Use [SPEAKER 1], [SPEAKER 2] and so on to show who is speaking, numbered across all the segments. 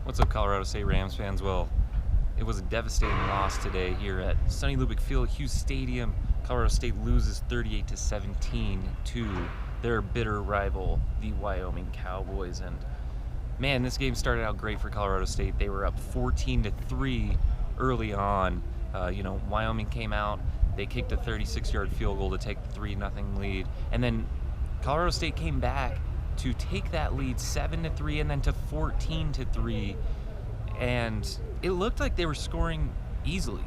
[SPEAKER 1] What's up, Colorado State Rams fans? Well, it was a devastating loss today here at sunny Lubick Field, Hughes Stadium. Colorado State loses 38-17 to their bitter rival, the Wyoming Cowboys. And man, this game started out great for Colorado State. They were up 14-3 early on. Wyoming came out. They kicked a 36-yard field goal to take the 3-0 lead, and then Colorado State came back to take that lead 7-3 and then to 14-3, and it looked like they were scoring easily.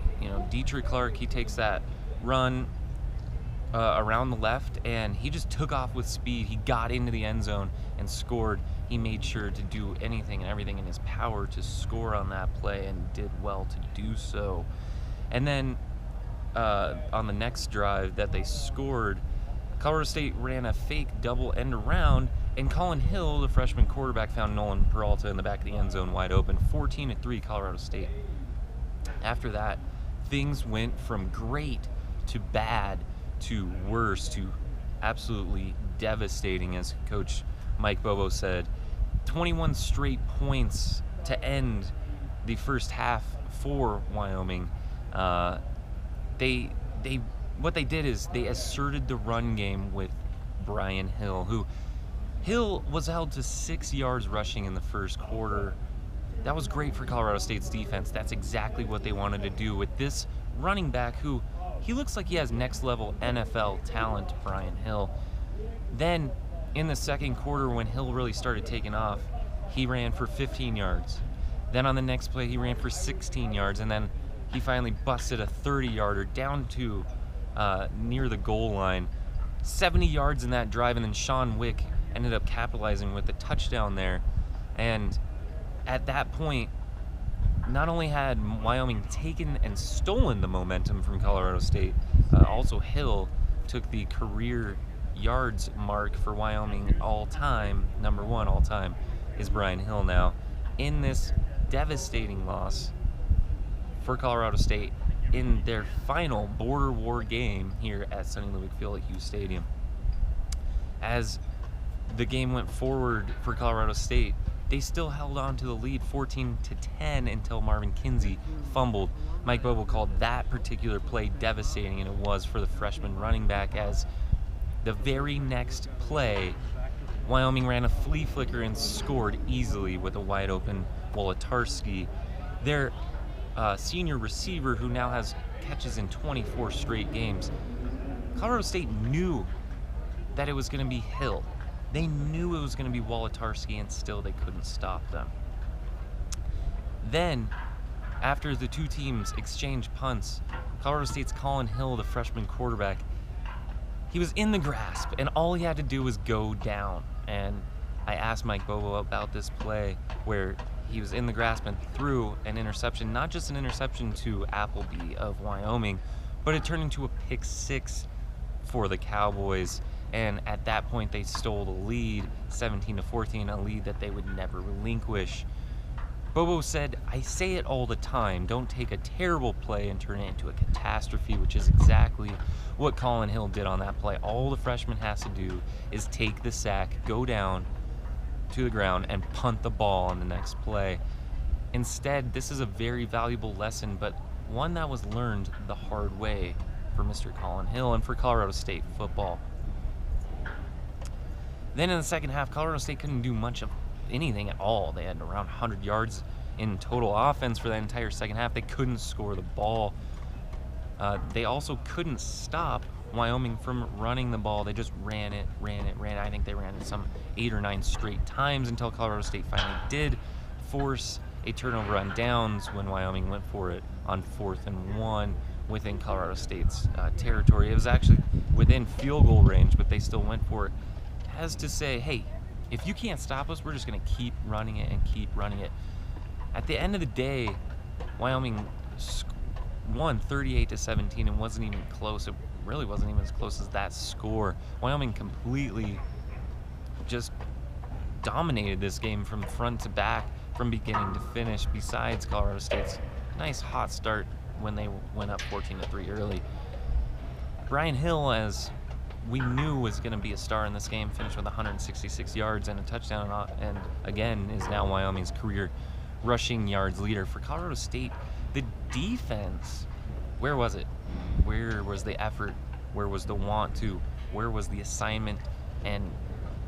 [SPEAKER 1] Dietrich Clark, he takes that run around the left, and he just took off with speed. He got into the end zone and scored. He made sure to do anything and everything in his power to score on that play, and did well to do so. And then on the next drive that they scored, Colorado State ran a fake double end around, and Colin Hill, the freshman quarterback, found Nolan Peralta in the back of the end zone wide open. 14-3 Colorado State. After that, things went from great to bad to worse to absolutely devastating, as Coach Mike Bobo said. 21 straight points to end the first half for Wyoming. What they did is they asserted the run game with Brian Hill, Hill was held to 6 yards rushing in the first quarter. That was great for Colorado State's defense. That's exactly what they wanted to do with this running back, who he looks like he has next level NFL talent, Brian Hill. Then in the second quarter, when Hill really started taking off, he ran for 15 yards. Then on the next play, he ran for 16 yards, and then he finally busted a 30-yarder down to near the goal line. 70 yards in that drive, and then Sean Wick ended up capitalizing with a touchdown there. And at that point, not only had Wyoming taken and stolen the momentum from Colorado State, also Hill took the career yards mark for Wyoming all-time. Number one all-time is Brian Hill now. In this devastating loss for Colorado State in their final border war game here at sunny Lubick Field at Hughes Stadium. As the game went forward for Colorado State, they still held on to the lead 14-10 until Marvin Kinsey fumbled. Mike Bobo called that particular play devastating, and it was for the freshman running back, as the very next play, Wyoming ran a flea flicker and scored easily with a wide open Wolotarski. Their senior receiver, who now has catches in 24 straight games. Colorado State knew that it was going to be Hill. They knew it was going to be Wolotarski, and still they couldn't stop them. Then, after the two teams exchanged punts, Colorado State's Colin Hill, the freshman quarterback, he was in the grasp, and all he had to do was go down. And I asked Mike Bobo about this play where he was in the grasp and threw an interception, not just an interception to Appleby of Wyoming, but it turned into a pick six for the Cowboys. And at that point, they stole the lead, 17-14, a lead that they would never relinquish. Bobo said, "I say it all the time, don't take a terrible play and turn it into a catastrophe," which is exactly what Colin Hill did on that play. All the freshman has to do is take the sack, go down to the ground, and punt the ball on the next play. Instead, this is a very valuable lesson, but one that was learned the hard way for Mr. Colin Hill and for Colorado State football. Then in the second half, Colorado State couldn't do much of anything at all. They had around 100 yards in total offense for that entire second half. They couldn't score the ball. They also couldn't stop Wyoming from running the ball. They just ran it. I think they ran it some 8 or 9 straight times until Colorado State finally did force a turnover on downs when Wyoming went for it on 4th and 1 within Colorado State's territory. It was actually within field goal range, but they still went for it, as to say, hey, if you can't stop us, we're just going to keep running it and keep running it. At the end of the day, Wyoming won 38-17 and wasn't even close. It really wasn't even as close as that score. Wyoming completely just dominated this game from front to back, from beginning to finish, besides Colorado State's nice hot start when they went up 14-3 early. Brian Hill, as we knew was going to be a star in this game, finished with 166 yards and a touchdown, and again is now Wyoming's career rushing yards leader. For Colorado State, the defense, where was it? Where was the effort? Where was the want to? Where was the assignment? And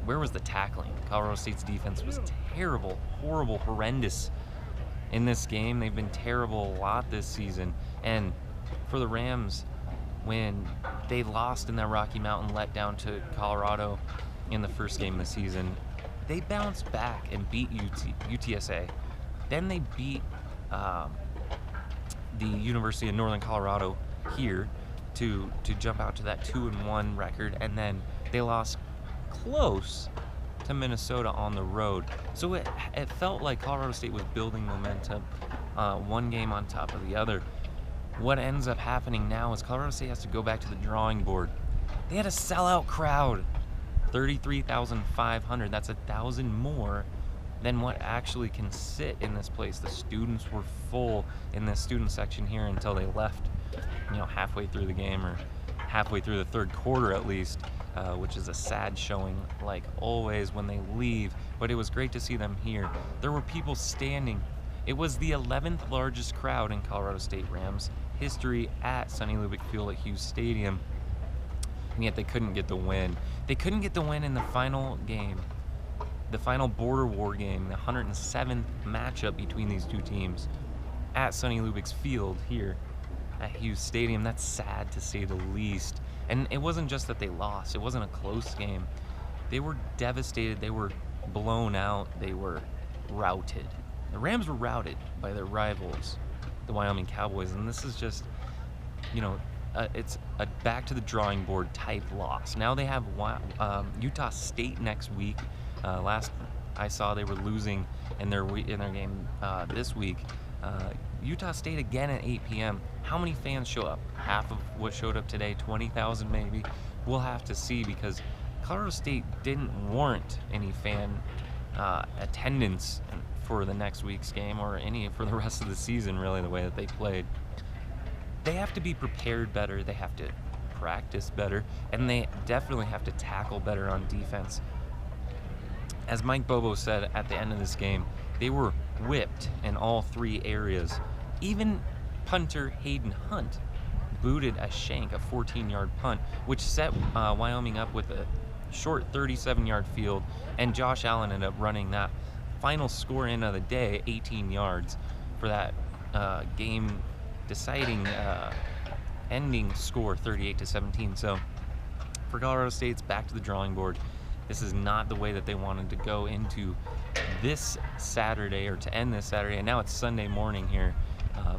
[SPEAKER 1] where was the tackling? Colorado State's defense was terrible, horrible, horrendous in this game. They've been terrible a lot this season. And for the Rams, when they lost in that Rocky Mountain letdown to Colorado in the first game of the season, they bounced back and beat UTSA. Then they beat the University of Northern Colorado here to jump out to that 2-1 record, and then they lost close to Minnesota on the road. So it felt like Colorado State was building momentum, one game on top of the other. What ends up happening now is Colorado State has to go back to the drawing board. They had a sellout crowd, 33,500. That's 1,000 more than what actually can sit in this place. The students were full in the student section here until they left, halfway through the game, or halfway through the third quarter at least, which is a sad showing, like always when they leave. But it was great to see them here. There were people standing. It was the 11th largest crowd in Colorado State Rams history at Sonny Lubick Field at Hughes Stadium, and yet they couldn't get the win. They couldn't get the win in the final game, the final border war game, the 107th matchup between these two teams at Sonny Lubick's Field here at Hughes Stadium. That's sad to say the least. And it wasn't just that they lost. It wasn't a close game. They were devastated. They were blown out. They were routed. The Rams were routed by their rivals, the Wyoming Cowboys. And this is just, it's a back to the drawing board type loss. Now they have Utah State next week. Last I saw, they were losing in their game this week. Utah State again at 8 p.m. How many fans show up? Half of what showed up today, 20,000 maybe. We'll have to see, because Colorado State didn't warrant any fan attendance for the next week's game, or any for the rest of the season, really, the way that they played. They have to be prepared better. They have to practice better, and they definitely have to tackle better on defense. As Mike Bobo said at the end of this game, they were whipped in all three areas. Even punter Hayden Hunt booted a shank, a 14-yard punt, which set Wyoming up with a short 37-yard field, and Josh Allen ended up running that final score in of the day, 18 yards, for that game-deciding ending score, 38-17. So for Colorado State, it's back to the drawing board. This is not the way that they wanted to go into this Saturday, or to end this Saturday. And now it's Sunday morning here,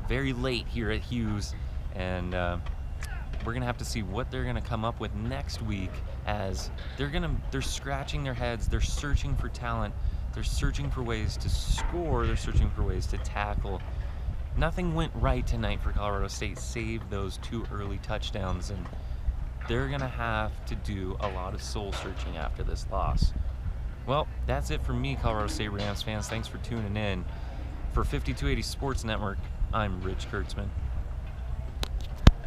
[SPEAKER 1] very late here at Hughes. And we're going to have to see what they're going to come up with next week, as they're scratching their heads. They're searching for talent. They're searching for ways to score. They're searching for ways to tackle. Nothing went right tonight for Colorado State, save those 2 early touchdowns. And they're going to have to do a lot of soul searching after this loss. Well, that's it for me, Colorado State Rams fans. Thanks for tuning in. For 5280 Sports Network, I'm Rich Kurtzman.